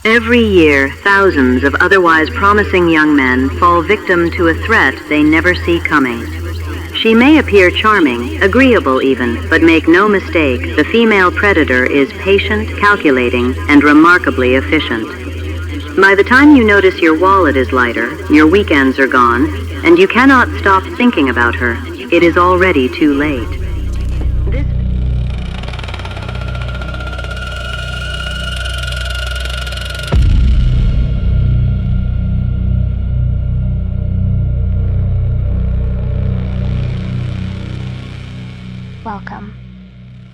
Every year, thousands of otherwise promising young men fall victim to a threat they never see coming. She may appear charming, agreeable even, but make no mistake, the female predator is patient, calculating, and remarkably efficient. By the time you notice your wallet is lighter, your weekends are gone, and you cannot stop thinking about her, it is already too late. Welcome.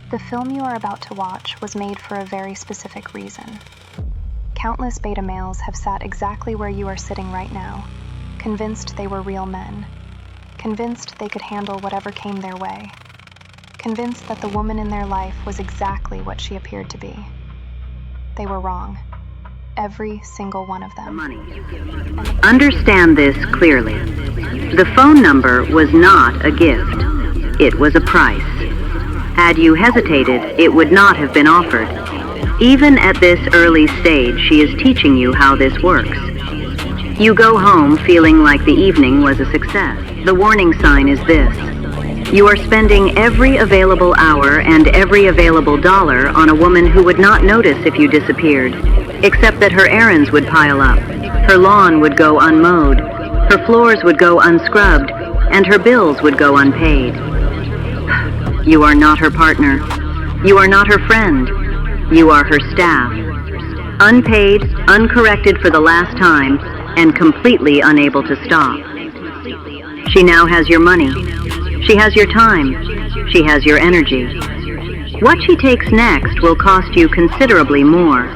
The film you are about to watch was made for a very specific reason. Countless beta males have sat exactly where you are sitting right now, convinced they were real men, convinced they could handle whatever came their way, convinced that the woman in their life was exactly what she appeared to be. They were wrong. Every single one of them. Understand this clearly. The phone number was not a gift. It was a price. Had you hesitated, it would not have been offered. Even at this early stage, she is teaching you how this works. You go home feeling like the evening was a success. The warning sign is this. You are spending every available hour and every available dollar on a woman who would not notice if you disappeared, except that her errands would pile up, her lawn would go unmowed, her floors would go unscrubbed, and her bills would go unpaid. You are not her partner. You are not her friend. You are her staff. Unpaid, uncorrected for the last time, and completely unable to stop. She now has your money. She has your time. She has your energy. What she takes next will cost you considerably more.